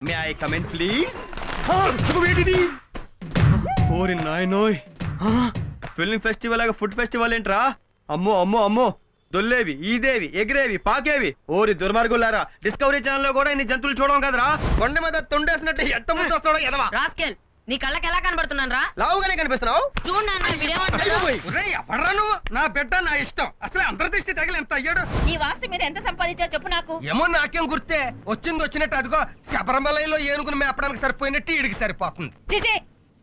May I come in please? ఓరి నాయనోయ్, film festival లాగా ఫుడ్ ఫెస్టివల్ ఏంట్రా? అమ్మో అమ్మో అమ్మో, దొల్లేవి, ఈదేవి, ఎగిరేవి, పాకేవి. ఓరి దుర్మార్గులారా, డిస్కవరీ ఛానల్ లో కూడా ఇన్ని జంతువులు చూడడం కదరా. కొండ మీద తొండేసినట్టు ఎట్ట ముందు వస్తాడో ఎదవా. రాస్కెల్, నీ కళ్ళకి ఎలా కనబడుతున్నాను రా? లావుగానే కనిపిస్తున్నావు. చూడు నాన్న, వీడేమంటాడు? ఎవడరా నువ్వు? నా బిడ్డ నా ఇష్టం. అసలు అంతర్దృష్టి తగిలి ఎంత అయ్యాడు. నీ వాస్తు మీద ఎంత సంపాదించావు చెప్పు నాకు. ఏమో నాకేం గుర్తే, వచ్చింది వచ్చినట్టు అదిగో శబరిమలలో ఏనుగును మేపడానికి సరిపోయినట్టు ఈడికి సరిపోతుంది. చేసే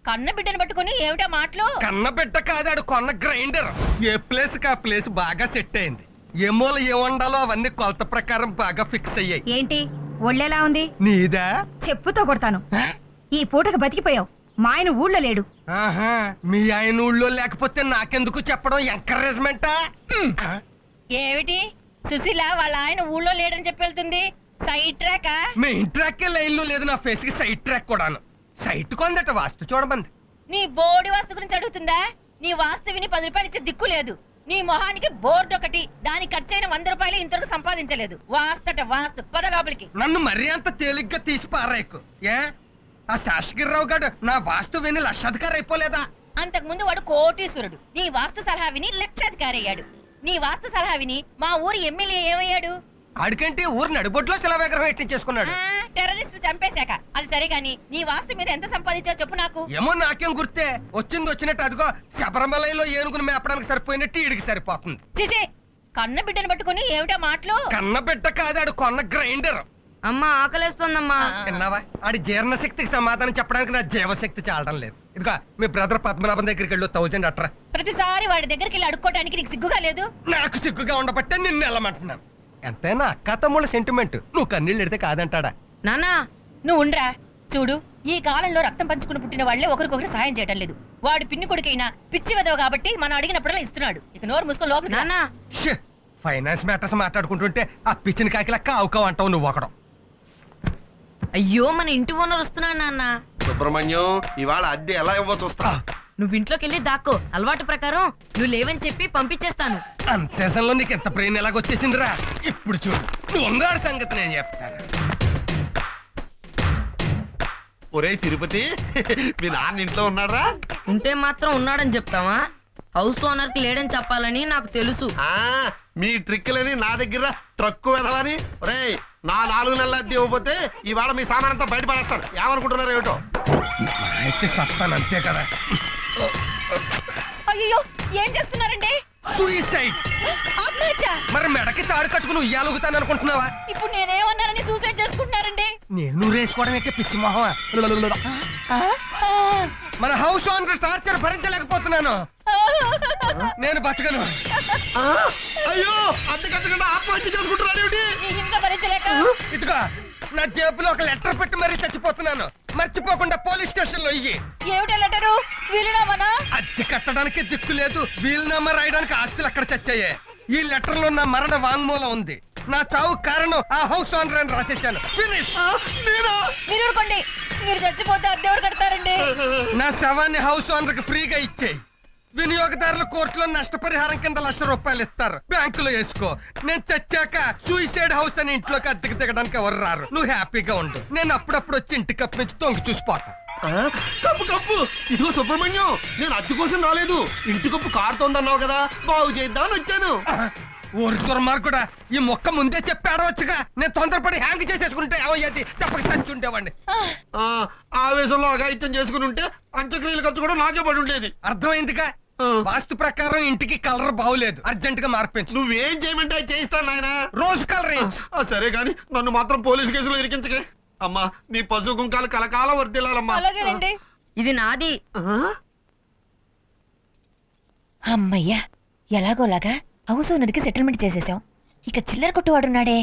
కన్న బిడ్డను పట్టుకుని ఏమిటా మాటలు? కన్న బిడ్డ కాదాడు, కొన్న గ్రైండర్. ఏ ప్లేస్ కా ప్లేస్ బాగా సెట్ అయింది. ఏ మూల ఏ వండాలో అవన్నీ కొలత ప్రకారం బాగా ఫిక్స్ అయ్యాయి. ఏంటి ఒళ్ళెలా ఉంది? నీదా? చెప్పుతో కొడతాను. ఈ పూటకు బతికిపోయావు. మా ఆయన ఊళ్ళో లేడు. ఆహా, మీ ఆయన ఊళ్ళో లేకపోతే నాకెందుకు చెప్పడం? ఎంకరేజ్మెంటా? ఏమిటి సుశీల వాళ్ళ ఆయన ఊళ్ళో లేడని చెప్పి వెళ్తుంది? సైడ్ ట్రాకా? మీ ఇంట్రాక్కే లైన్ లో లేదు, నా ఫేస్ కి సైడ్ ట్రాక్ కూడాను. సైట్ కొందట వాస్తు చూడమంది. నీ బోర్డు వాస్తు గురించి అడుగుతుందా? నీ వాస్తు విని 10 రూపాయలు ఇచ్చే దిక్కు లేదు. నీ మొహానికి బోర్డు ఒకటి, దానికి ఖర్చైన 100 రూపాయలు ఇంతవరకు సంపాదించలేదు. వాస్తట వాస్తు, పద లోపలికి. నన్ను మరీ అంత తేలిగ్గా తీసి పారాయకు. ఏ ఆ శాసగిరిరావు గారు నా వాస్తు విని లక్షాధికారి అయిపోలేదా? అంతకు ముందు వాడు కోటీశ్వరుడు. నీ వాస్తు సలహా విని లక్షాధికారి అయ్యాడు. నీ వాస్తు సలహా విని మా ఊరి ఎమ్మెల్యే ఏమయ్యాడు? ఆడికంటే ఊరు నడిబొడ్లో శిలా విగ్రహం ఎట్టించేసుకున్నాడు. టెర్రరిస్టు చంపేశాక. అది సరే గాని నీ వాస్తు మీద ఎంత సంపాదించావు చెప్పు నాకు. ఏమో నాకేం గుర్తే, వచ్చింది వచ్చినట్టు అదిగో శబరిమలలో ఏనుగును మేపడానికి సరిపోయినట్టు ఈడికి సరిపోతుంది. చేసే కన్న బిడ్డను పట్టుకుని ఏమిటా మాటలు? కన్న బిడ్డ కాదాడు, కొన్న గ్రైండర్. అమ్మా ఆకలేస్తుందమ్మా. విన్నావా? ఆడి జీర్ణశక్తికి సమాధానం చెప్పడానికి నా జీవశక్తి చాలడం లేదు. ఇదిగో మీ బ్రదర్ పద్మనాభం దగ్గరికి వెళ్ళు, 1000 అట్రా. ప్రతిసారి వాడి దగ్గరికి వెళ్ళి అడుక్కోవడానికి నీకు సిగ్గుగా లేదు? నాకు సిగ్గుగా ఉండబట్టే నిన్ను వెళ్ళమంటున్నాను. ఎంతైనా అక్క తమ్ముళ్ళ సెంటిమెంట్. నువ్వు కన్నీళ్ళు ఎడితే కాదంటాడా? నానా నువ్వు ఉండ్రా. చూడు, ఈ కాలంలో రక్తం పంచుకుని పుట్టిన వాళ్లే ఒకరికొకరు సాయం చేయడం లేదు. వాడు పిన్ని కొడుకైనా పిచ్చి వెదవ కాబట్టి మనం అడిగినప్పుడల్లా ఇస్తున్నాడు. ఇక నోరు మూసుకొని లోపల. నానా ఫైనాన్స్ మ్యాటర్స్ మాట్లాడుకుంటుంటే ఆ పిచ్చిన కాకిలక్క ఆవుకావు అంటావు నువ్వు ఒకడం. అయ్యో, మన ఇంటి ఓనర్ వస్తున్నాడు నాన్న. సుబ్రహ్మణ్యం, ఇవాళ అద్దె ఎలా ఇవ్వ చూస్తా. నువ్వు ఇంట్లోకి వెళ్ళి దాక్కో. అలవాటు ప్రకారం నువ్వు లేవని చెప్పి పంపించేస్తాను. అన్సేషన్లో నీకు ఎంత బ్రెయిన్ ఎలాగొచ్చేసిందిరా? ఇప్పుడు చూడు, నువ్వు ఉంగాడి సంగతి నేను చెప్తాను. ఒరే తిరుపతి, మీ నాన్న ఇంట్లో ఉన్నారా? ఉంటే మాత్రం ఉన్నాడని చెప్తావా? హౌస్ ఓనర్ కి లేడని చెప్పాలని నాకు తెలుసు. మీ ట్రిక్లని నా దగ్గర ట్రక్కు వెదవని. ఒరే, నా 4 నెలల అద్దె ఇవ్వకపోతే ఇవాళ మీ సామాన్ అంతా బయటపడేస్తాను. ఏమనుకుంటున్నారు ఏమిటో? అయితే సత్తాను అంతే కదా. అయ్యో, ఏం చేస్తున్నారండి? సూసైడ్. ఆత్మహత్య? మరి మెడకి తాడు కట్టుకుని ఉయ్యాలుగుతాను అనుకుంటున్నావా? ఇప్పుడు నేనేమన్నానని సూసైడ్ చేసుకుంటున్నారండి? నేను రేసుకోవడం అయితే పిచ్చి మొహమా? మన హౌస్ ఓనర్ టార్చర్ భరించలేకపోతున్నాను. నేను బతకను. అయ్యో, అద్దె కట్టకుండా ఆత్మహత్య చేసుకుంటున్నారు ఏమిటి? నీ హింస భరించలేక. ఇదిగో నా జేబులో ఒక లెటర్ పెట్టి మరీ చచ్చిపోతున్నాను. మర్చిపోకుండా పోలీస్ స్టేషన్ లో ఇయ్యి. ఏమిటా లెటరు? వీలునామానా? అద్దె కట్టడానికి దిక్కు లేదు, వీలునామా రాయడానికి ఆస్తులు అక్కడ చచ్చాయే. ఈ లెటర్ లో నా మరణ వాంగ్మూలం ఉంది. నా చావు కారణం ఆ హౌస్ ఓనర్ అని రాసేసాను. ఫినిష్. మీరు ఊరుకోండి. మీరు చచ్చిపోతే అద్దెవరు కడతారండి? నా శవాన్ని హౌస్ ఓనర్ కి ఫ్రీగా ఇచ్చేయి. వినియోగదారుల కోర్టులో నష్టపరిహారం కింద ₹1,00,000 ఇస్తారు. బ్యాంకులో వేసుకో. నేను చచ్చాక సూసైడ్ హౌస్ అని ఇంట్లోకి అద్దెకి దిగడానికి ఎవరు రారు. నువ్వు హ్యాపీగా ఉండు. నేను అప్పుడప్పుడు వచ్చి ఇంటి కప్పు నుంచి తొంగి చూసిపోతా. Cup cup. ఇదిగో సుబ్రహ్మణ్యం, నేను అద్దె కోసం రాలేదు. ఇంటి కప్పు కారుతోందన్నావు కదా, బాగు చేద్దామని వచ్చాను. ఊరి దుర్మార్గుడా, ఈ మొక్క ముందే చెప్పి ఆడవచ్చుగా. నేను తొందరపడి హ్యాంగ్ చేసేసుకుంటే ఏమయ్యేది? తప్పక చచ్చి ఉండేవాడిని. ఆవేశంలో అఘాయిత్యం చేసుకుని ఉంటే అంత్యక్రియల ఖర్చు కూడా నాకే పడి ఉండేది. అర్థమైందిగా? వాస్తు ప్రకారం ఇంటికి కలర్ బాగులేదు, అర్జెంట్ గా మార్పించు. నువ్వేం చేయమంటే అది చేయిస్తాను నాయన. రోజు కలర్. సరే గాని నన్ను మాత్రం పోలీసు కేసులో ఇరికించకే. అమ్మా, నీ పశు కుంకాలు కలకాలం వర్దిల్లాలమ్మా. అలాగేనండి. ఇది నాది. అమ్మయ్యా, ఎలాగోలాగా హౌస్ ఓనర్కి సెటిల్మెంట్ చేసేసాం. ఇక చిల్లర కొట్టువాడున్నాడే.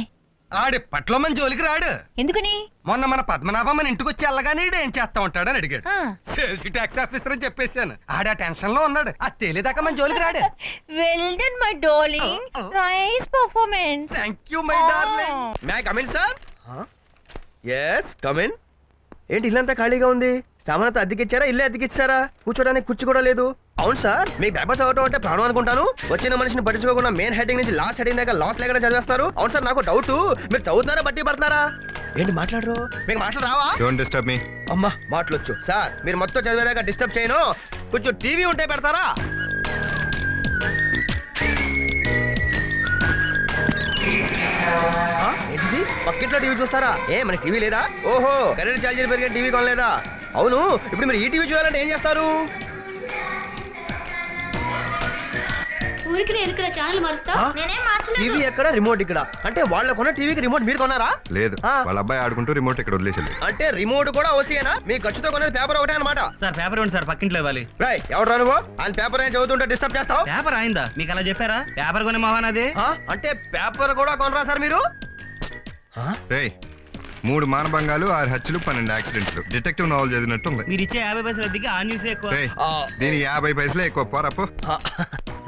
ఆడిప్పట్లో మన జోలికి రాడు. ఎందుకని? మొన్న మన పద్మనాభం మన ఇంటికి వచ్చి వెళ్ళగానే ఏం చేస్తా ఉంటాడని అడిగాడు. సేల్స్ ట్యాక్స్ ఆఫీసర్ అని చెప్పేశాను. ఆడ టెన్షన్ లో ఉన్నాడు. అది తేలేదాకా మన జోలికి రాడు. Well done my darling. Nice performance. Thank you my darling. May I come in sir? Yes come in. ఏంటి ఇల్లంతా ఖాళీగా ఉంది? సామానంతా అద్దెకిచ్చారా? ఇల్లే అద్దెకిచ్చారా? కూర్చోడానికి కుర్చీ కూడా లేదు. అవును సార్, మీకు పేపర్ చదవటం అంటే ప్రాణం అనుకుంటాను. వచ్చిన మనిషిని పట్టించుకోకుండా మెయిన్ హెడ్డింగ్ నుంచి లాస్ట్ హెడ్డింగ్ దాకా లాస్ లేకుండా చదివేస్తారు. అవును సార్, నాకు డౌట్, మీరు చదువుతున్నారా బట్టి పడుతున్నారా? ఏంటి మాట్లాడరు? మీకు మాటలు రావా? Don't disturb me. అమ్మా మాటలొచ్చు సార్. మీరు మొత్తం చదివేదాకా డిస్టర్బ్ చేయను. కొంచెం టీవీ ఉంటే పెడతారా? ఏంటిది? పక్కింట్లో టీవీ చూస్తారా? ఏ మన టీవీ లేదా? ఓహో, కరెంట్ ఛార్జీలు పెరిగే టీవీ కొనలేదా? అవును, ఇప్పుడు మీరు ఈ టీవీ చూడాలంటే ఏం చేస్తారు? ఊరికి ఎరుకల ఛానల్ మారుస్తా ఆ? నేనేం మార్చలేదు. టీవీ ఎక్కడ, రిమోట్ ఇక్కడ. అంటే వాళ్ళ కొన్న టీవీకి రిమోట్ మీరు కొన్నారా? లేదు, ఆ. వాళ్ళ అబ్బాయి ఆడుకుంటూ రిమోట్ ఇక్కడ వదిలేసింది. అంటే రిమోట్ కూడా ఓసీయేనా? మీ ఖర్చుతో కొనేది పేపర్ ఒకటే అనమాట. సార్ పేపర్ ఇవ్వండి సార్, పక్కింట్లో ఇవ్వాలి. రాయ్, ఎవరు నువ్వు? ఆయన పేపర్ ఏం చదువుతుంటే డిస్టర్బ్ చేస్తావు? పేపర్ అయిందా? మీకు అలా చెప్పారా? పేపర్ కొనే మొహాన్ అది. అంటే పేపర్ కూడా కొనరా సార్ మీరు? రేయ్, 3 మానభంగాలు, 6 హత్యలు, 12 యాక్సిడెంట్లు. డిటెక్టివ్ నావల్ చదివినట్టు ఉంది. మీరు ఇచ్చే 50 పైసలు అద్దెకి ఆ న్యూస్ ఎక్కువ. రేయ్, దీని 50 పైసలే ఎక్కువ. పోరాపు.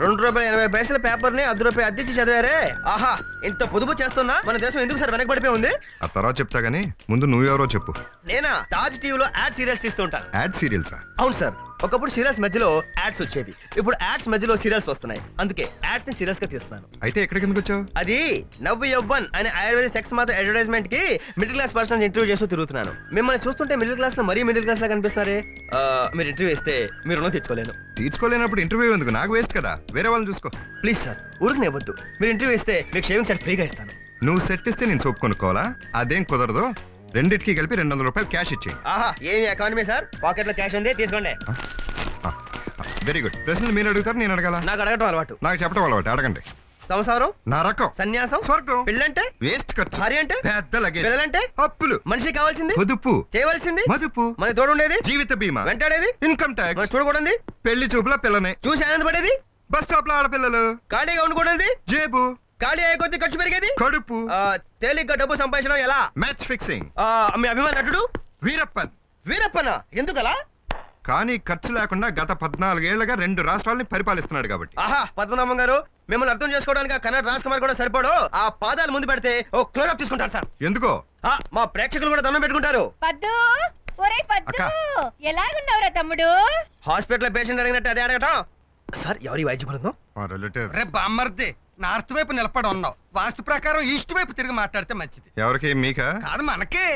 ₹2.80 పేపర్ ని ₹10 అద్దెచ్చి చదివారే. ఆహా, ఇంత పొదుపు చేస్తున్నా మన దేశం ఎందుకు సార్ వెనకబడిపోయి ఉంది? ఆ తర్వాత చెప్తా గానీ ముందు నువ్వెవరో చెప్పు. నేనా? తాజ్ టీవీలో యాడ్ సీరియల్స్ తీస్తుంటాను. యాడ్ సీరియల్సా? అవును సార్, ఒకప్పుడు సీరియల్స్ మధ్యలో యాడ్స్ వచ్చేవి. ఇప్పుడు యాడ్స్ మధ్యలో సీరియల్స్ వస్తున్నాయి. అందుకే యాడ్స్ ని సీరియల్స్ గా తీస్తున్నాను. అయితే ఎక్కడికి ఎందుకు వచ్చావు? అది నవ్వు యవ్వన్ అనే ఆయుర్వేద సెక్స్ మాత్రం అడ్వర్టైజ్మెంట్ కి మిడిల్ క్లాస్ పర్సన్ ఇంటర్వ్యూ చేస్తూ తిరుగుతున్నాను. మిమ్మల్ని చూస్తుంటే మిడిల్ క్లాస్ లో మరీ మిడిల్ క్లాస్ లా కనిపిస్తున్నారే. మీరు ఇంటర్వ్యూ ఇస్తే మీరు రుణం తెచ్చుకోలేను. తీర్చుకోలేనప్పుడు ఇంటర్వ్యూ ఎందుకు? నాకు వేస్ట్ కదా, వేరే వాళ్ళని చూసుకో. ప్లీజ్ సార్, ఊరికి నేవద్దు. మీరు ఇంటర్వ్యూ ఇస్తే మీకు షేవింగ్ సెట్ ఫ్రీగా ఇస్తాను. నువ్వు సెట్ ఇస్తే నేను సోప్ కొనుక్కోవాలా? అదేం కుదరదు. రెండింటికి కలిపి ₹200 క్యాష్ ఇచ్చేయి. ఆహా, ఏమి ఎకానమీ సార్, పాకెట్ లో క్యాష్ ఉంది, తీసుకోండి. Very good. ప్రశ్నలు మీరు అడుగుతారు, నేను అడగాల? నాకు అడగటం అలవాటు. నాకు చెప్పడం అలవాటు. అడగండి. సంసారం, నా రకం, సన్యాసం, స్వర్గం, పెళ్ళంటే, వేస్ట్ ఖర్చు, భార్య అంటే, పెద్ద లగేజ్, పిల్లలంటే, అప్పులు, మనిషి కావాల్సింది, పొదుపు, చేయవలసింది, మదుపు, మన తోడు ఉండేది, జీవిత బీమా, వెంటాడేది, ఇన్కమ్ మన ట్యాక్స్, చూడకూడదు, పెళ్లి చూపుల పిల్లని, చూసి ఆనందపడేది, బస్ స్టాప్ లో ఆడపిల్లలు, ఖాళీగా ఉండకూడదు, జేబు, ఖాళీ అయ్యే కొద్ది ఖర్చు పెరిగేది, కడుపు, తేలిగ్గా డబ్బు సంపాదించడం ఎలా? Match fixing. మీ అభిమాన నటుడు వీరప్పన్. వీరప్పన ఎందుకలా? కానీ ఖర్చు లేకుండా గత 14 ఏళ్లుగా 2 రాష్ట్రాలని పరిపాలిస్తున్నాడు కాబట్టి. ఆహా, పద్మనాభం గారు, మిమ్మల్ని అర్థం చేసుకోవడానికి ఆ కన్నడ రాజ్ కుమార్ కూడా సరిపడు. ఆ పాదాలు ముందు పెడితే ఓ క్లోరప్ తీసుకుంటారు సార్. ఎందుకో? మా ప్రేక్షకులు కూడా దండం పెట్టుకుంటారు. పద్దు, ఒరే పద్దు, అక్క. ఎలాగున్నావురా తమ్ముడు? హాస్పిటల్ పేషెంట్ అడిగినట్టు అదే అడగటం. సార్, ఎవరి వైద్య బృందం? మా రిలేటివ్. రే బామ్మర్ది, నార్త్ వైపు నిలబడి ఉన్నావు. వాస్తు ప్రకారం ఈస్ట్ వైపు తిరిగి మాట్లాడితే మంచిది. ఎవరికి? మీకా? కాదు, మనకే.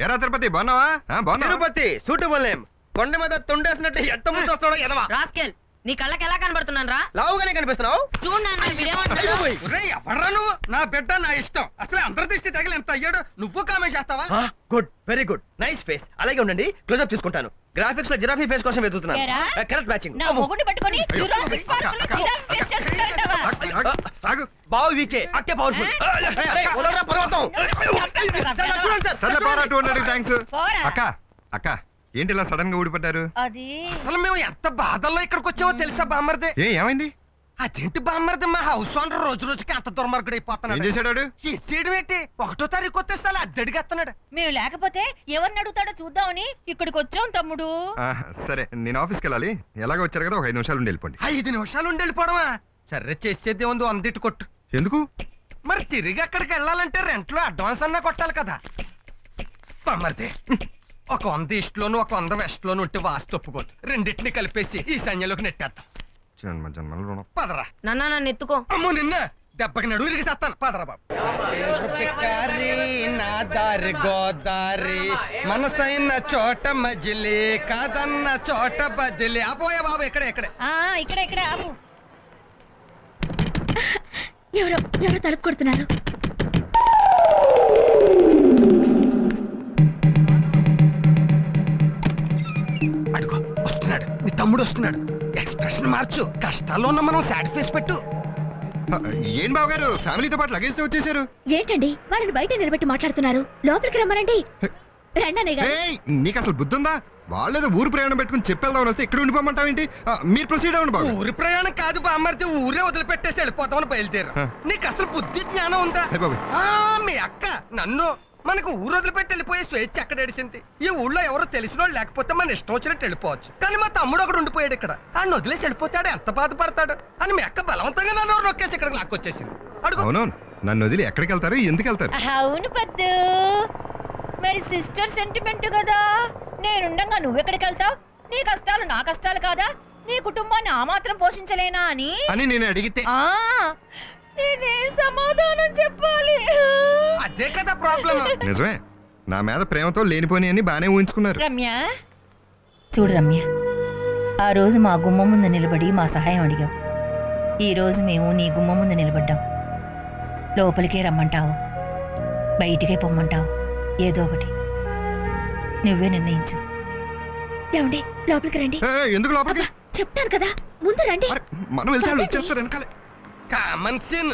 ఎరా తిరుపతి, బాగున్నావా? బాగున్నా. Tirupati suitable name. కొండ మీద తొండేసినట్టు ఎంత ముందు వస్తాడో ఎదవా. రాస్కెల్, నీ కళ్ళకి ఎలా కనబడుతున్నాను రా? లావుగానే కనిపిస్తున్నావు. చూడు నాన్న, వీడేమంటాడు? ఒరేయ్, ఎవడ్రా నువ్వు? నా బిడ్డ నా ఇష్టం. అసలు అందరి దృష్టి తగిలి ఎంత అయ్యాడు. నువ్వు కామెంట్ చేస్తావా? Good, very good, nice face. అలాగే ఉండండి, క్లోజప్ తీసుకుంటాను. గ్రాఫిక్స్ లో జిరాఫీ ఫేస్ కోసం వెతుకుతున్నాను. ఏరా? Correct matching. నా మొగుడిని పట్టుకొని అయ్యో, జురాసిక్ అక్క, పార్కులో అక్క, జిరాఫ్ ఫేస్ చేస్తున్నాడంటావా? ఆగు. బావు వీకే అక్కే పవర్ఫుల్. పర్వతం. సర్లే, పోరా, 200 థ్యాంక్స్. పోరా. అక్క, అక్క, ఏంటి ఇలా సడన్ గా ఊడిపడ్డారు? అది అసలు మేము ఎంత బాధల్లో ఇక్కడికి వచ్చామో తెలుసా బామ్మర్ది? ఏమైంది? అదేంటి బామ్మర్ది, మా హౌస్ ఓనర్ రోజు రోజుకి అంత దుర్మార్గుడు ఏం అయిపోతున్నాడు. చేశాడు? చేసేయడం ఏంటి? 1వ తారీఖు వస్తే సార్ అద్దెడిగేస్తున్నాడు. మేము లేకపోతే ఎవరిని అడుగుతాడో చూద్దామని ఇక్కడికి వచ్చాం తమ్ముడు. సరే, నేను ఆఫీస్కి వెళ్ళాలి. ఎలాగో వచ్చారు కదా, ఒక 5 నిమిషాలు ఉండి వెళ్ళిపోండి. 5 నిమిషాలు ఉండి వెళ్ళిపోవడమా? సరే, చేసేది ఉంది, వందిట్టు కొట్టు. ఎందుకు? మరి తిరిగి అక్కడికి వెళ్ళాలంటే రెంట్లో అడ్వాన్స్ అన్నా కొట్టాలి కదా. బామ్మర్ది, ఒక 100 ఈస్ట్ లోను, ఒక 100 వెస్ట్ లోను ఉంటే వాస్తు ఒప్పుకోదు. రెండింటిని కలిపేసి ఈ సైన్యంలోకి నెట్టేద్దాం. జన్మ జన్మల రుణం. పదరా. నాన్న, నన్ను ఎత్తుకో. అమ్మో, నిన్న దెబ్బకి నడువు ఇరిగి చేస్తాను. పదరా బాబు. నా దారి గోదారి, మనసైన చోట మజిలీ, కాదన్న చోట బదిలీ. అపోయా బాబు, ఇక్కడే ఇక్కడే. ఇక్కడ ఇక్కడ ఆపు. ఎవరో ఎవరో తలుపు కొడుతున్నారు. అడుగు, వస్తున్నాడు. నీ తమ్ముడు వస్తున్నాడు. ఎక్స్ప్రెషన్ మార్చు. కష్టాల్లో ఉన్న మనం సాటిస్ఫైస్ పెట్టు. ఏం బాబు గారు, ఫ్యామిలీతో పాటు లగేజ్ తో వచ్చేసారు? ఏంటండి, వాళ్ళని బయట నిలబెట్టి మాట్లాడుతున్నారు? లోపలికి రమ్మనండి. రండి గారు. ఏయ్, నీకు అసలు బుద్ధి ఉందా? వాళ్ళేదో ఊరు ప్రయాణం పెట్టుకుని చెప్పేద్దామని వస్తే ఇక్కడ ఉండిపోమంటావేంటి? మీరు ప్రొసీడ్ అవ్వండి బాబు. ఊరి ప్రయాణం కాదు బామ్మర్ది, ఊరే వదిలిపెట్టేసి వెళ్ళిపోతామని బయలుదేరు. నీకు అసలు బుద్ధి జ్ఞానం ఉందా? అయ్ బాబోయ్. మీ అక్క నన్ను మనకు ఊరు వదిలిపెట్టి వెళ్ళిపోయే స్వేచ్ఛ ఎక్కడ ఏడిసింది? ఈ ఊళ్ళో ఎవరో తెలిసిన వాళ్ళు లేకపోతే మన ఇష్టం వచ్చినట్టు వెళ్ళిపోవచ్చు. కానీ మా తమ్ముడు ఒకడు ఉండిపోయాడు ఇక్కడ. ఆయన వదిలేసి వెళ్ళిపోతాడు, ఎంత బాధపడతాడు అని మీ అక్క బలవంతంగా నన్ను నొక్కేసి ఇక్కడికి లాక్కొచ్చేసింది. అడుగు. అవునవును, నన్ను వదిలి ఎక్కడికి వెళ్తారు? ఎందుకు వెళ్తారు? అవును పద్దు, మరి సిస్టర్ సెంటిమెంట్ కదా. నేనుండగా నువ్వెక్కడికి వెళ్తావు? నీ కష్టాలు నా కష్టాలు కాదా? నీ కుటుంబాన్ని ఆ మాత్రం పోషించలేనా అని అని నేను అడిగితే ఆ నేనేం సమాధానం చెప్పాలి? అదే కదా ప్రాబ్లం. నిజమే, నా మీద ప్రేమతో లేనిపోని అని బానే ఊహించుకున్నారు. రమ్య చూడు రమ్య, ఆ రోజు మా గుమ్మం ముందు నిలబడి మా సహాయం అడిగావు. ఈ రోజు మేము నీ గుమ్మం ముందు నిలబడ్డాం. లోపలికే రమ్మంటావు, బయటికే పొమ్మంటావు, ఏదో ఒకటి నువ్వే నిర్ణయించు. ఏమండి లోపలికి రండి. ఎందుకు లోపలికి? అబ్బా, చెప్తాను కదా ముందు రండి. అరే, మనం వెళ్తే వాళ్ళు వచ్చేస్తారు వెనకాలే. Common scene.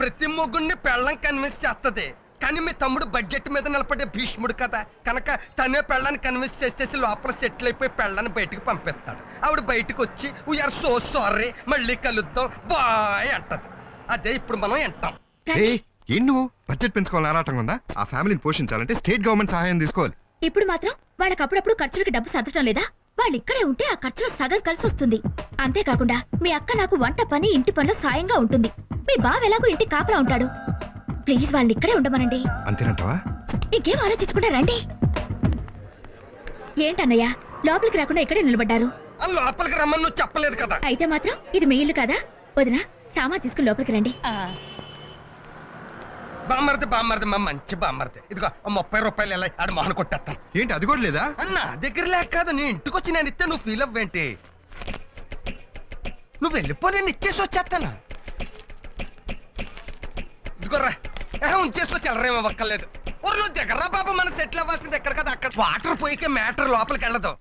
ప్రతి మొగుడిని పెళ్ళం కన్విన్స్ చేస్తది, కానీ మీ తమ్ముడు బడ్జెట్ మీద నిలబడే భీష్ముడు కదా, కనుక తనే పెళ్ళాన్ని కన్విన్స్ చేసేసి లోపల సెటిల్ అయిపోయి పెళ్ళాన్ని బయటికి పంపిస్తాడు. ఆవిడ బయటకు వచ్చి వీఆర్ సో సారీ, మళ్ళీ కలుద్దాం బాయ్ అంటది. అదే ఇప్పుడు మనం వింటాం. ఏం నువ్వు బడ్జెట్ పెంచుకోవాలని ఆరాటంగా ఉందా? ఆ ఫ్యామిలీని పోషించాలంటే స్టేట్ గవర్నమెంట్ సహాయం తీసుకోవాలి. ఇప్పుడు మాత్రం వాళ్ళకి అప్పుడప్పుడు ఖర్చులకి డబ్బు సర్దటం లేదా? వాళ్ళు ఇక్కడే ఉంటే ఆ ఖర్చులో సగం కలిసి వస్తుంది. అంతేకాకుండా మీ అక్క నాకు వంట పని ఇంటి పనిలో సాయంగా ఉంటుంది. మీ బావ ఎలాగో ఇంటి కాపలా ఉంటాడు. ప్లీజ్ వాళ్ళని ఇక్కడే ఉండమనండి. అంతేనంటావా? ఇంకేం ఆలోచించకుండా రండి. ఏంటన్నయ్య లోపలికి రాకుండా ఇక్కడే నిలబడ్డారు? ఆ లోపలికి రమ్మని నువ్వు చెప్పలేదు కదా. అయితే మాత్రం ఇది మీ ఇల్లు కదా? వదినా సామాన్ తీసుకుని లోపలికి రండి. బామ్మర్ది బామ్మర్ది మా మంచి బామ్మర్ది. ఇదిగో 30 రూపాయలు ఎలా ఆడు మొహన కొట్టేస్తాను. ఏంటి అది కూడా లేదా? అన్న దగ్గర లేక కాదు, నీ ఇంటికి వచ్చి నేను ఇస్తే నువ్వు ఫీల్ అవ్వేంటి? నువ్వు వెళ్ళిపో, నేను ఇచ్చేసి వచ్చేస్తాను. ఇదిగోరా ఉంచేసుకొచ్చి వెళ్ళరేమో ఒక్కర్లేదు. నువ్వు దగ్గర బాబు మనం సెటిల్ అవ్వాల్సింది ఎక్కడ కదా అక్కడ. వాటర్ పోయికే మ్యాటర్ లోపలికి వెళ్ళదు.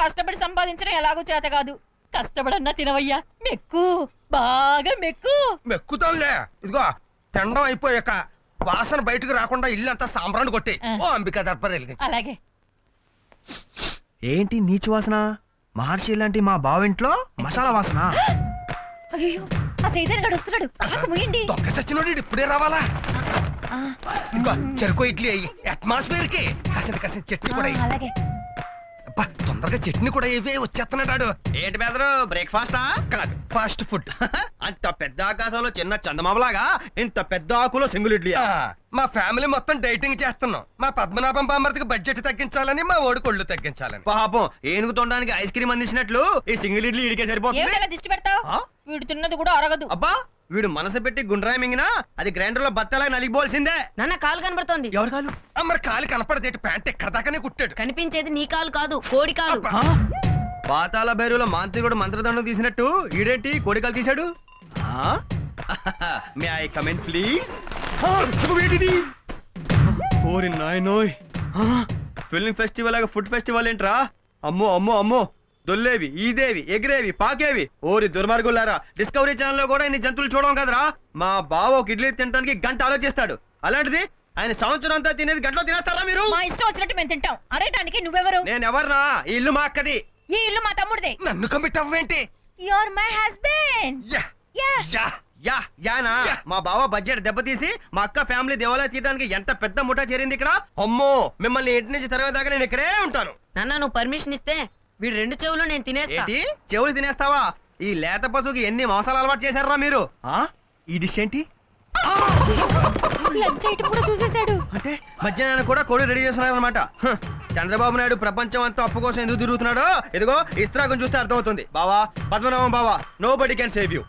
కష్టపడి సంపాదించడం ఎలాగో చేత కాదు. కష్టపడన్నా తినవయ్యా, మెక్కు బాగా మెక్కు. మెక్కుతాంలే. ఇదిగో తిండం అయిపోయాక వాసన బయటకు రాకుండా ఇల్లు అంతా సాంబ్రాన్ని కొట్టి ఓ అంబికా దర్బార్ వెలిగించు. అలాగే. ఏంటి నీచు వాసన? మహర్షి లాంటి మా బావింట్లో మసాలా వాసన. అయ్యో ఆ సైదన్ గడు వస్తున్నాడు, ఆకు ముయ్యండి. దొంగ సచ్చినోడు ఇప్పుడే రావాలా? ఇదిగో చెరుకు ఇడ్లీ అయ్యి అట్మాస్ఫియర్ కి కాసిన చట్నీ కూడా అయ్యి. అలాగే. అబ్బా, తొందరగా చట్నీ కూడా ఇవే వచ్చేస్తున్నాడు. ఏంటి బెదరు బ్రేక్ఫాస్టా? కాదు, ఫాస్ట్ ఫుడ్. అంత పెద్ద ఆకాశంలో చిన్న చందమామలాగా ఇంత పెద్ద ఆకులో సింగిల్ ఇడ్లీ. మా ఫ్యామిలీ మొత్తం డైటింగ్ చేస్తున్నాం. మా పద్మనాభం బామ్మర్దికి బడ్జెట్ తగ్గించాలని, మా ఓడి కొళ్ళు తగ్గించాలని. పాపం ఏనుగు తొండడానికి ఐస్ క్రీమ్ అందించినట్లు ఈ సింగిల్ ఇడ్లీ ఇడికే సరిపోతుంది. ఏమిటలా దిష్టి పెడతావు? వీడు తిన్నది కూడా అరగదు. అబ్బా వీడు మనసు పెట్టి గుండ్రాయి మింగినా అది గ్రైండర్ లో బత్తలాగా నలిగిపోవాల్సిందే. నాన్న కాలు కనబడుతోంది. ఎవరు కాలు? మరి కాలు కనపడదేటి, ప్యాంట్ ఎక్కడ దాకానే కుట్టాడు. కనిపించేది నీ కాలు కాదు, కోడి కాలు. పాతాల భైరులో మాంత్రికుడు మంత్రదండం తీసినట్టు ఈడేంటి కోడికలు తీశాడు? May I comment please? ఓరి నాయనోయ్, ఫిల్మ్ ఫెస్టివల్ లాగా ఫుడ్ ఫెస్టివల్ ఏంట్రా? అమ్మో అమ్మో అమ్మో, దొల్లేవి, ఈదేవి, ఎగిరేవి, పాకేవి. ఓరి దుర్మార్గులారా, డిస్కవరీ ఛానల్ లో కూడా ఇన్ని జంతువులు చూడడం కదరా. మా బావ ఒక ఇడ్లీ తినడానికి గంట ఆలోచిస్తాడు, అలాంటిది ఆయన సంవత్సరం అంతా తినేది గంటలో తినేస్తారా మీరు? మా ఇష్టం వచ్చినట్టు మేము తింటాం. అరేటానికి నువ్వెవరు? నేను ఎవర్నా? ఈ ఇల్లు మా అక్కది. ఈ ఇల్లు మా తమ్ముడిదే. నన్ను కమిట్ అవ్వేంటి? Your my husband. యా యా యా యా యానా? మా బావ బడ్జెట్ దెబ్బతీసి మా అక్క ఫ్యామిలీ దేవాలయం తీయడానికి ఎంత పెద్ద ముఠా చేరింది ఇక్కడ. అమ్మో, మిమ్మల్ని ఇంటి నుంచి తరవేదాకా నేను ఇక్కడే ఉంటాను. నాన్న నువ్వు పర్మిషన్ ఇస్తే వీడు 2 చెవులు నేను తినేస్తా. ఏంటి చెవులు తినేస్తావా? ఈ లేత పశువుకి ఎన్ని మోసాలు అలవాటు చేశారా మీరు? ఈ డిష్ ఏంటి? లంచ్ ఐటమ్ కూడా చూసేశాడు. అంటే మధ్యాహ్నం కూడా కోడి రెడీ చేస్తున్నారు అనమాట. చంద్రబాబు నాయుడు ప్రపంచం అంతా అప్పు కోసం ఎందుకు తిరుగుతున్నాడో ఇదిగో ఇస్త్రాగం చూస్తే అర్థమవుతుంది. బావా, పద్మనాభం బావా, nobody can save you.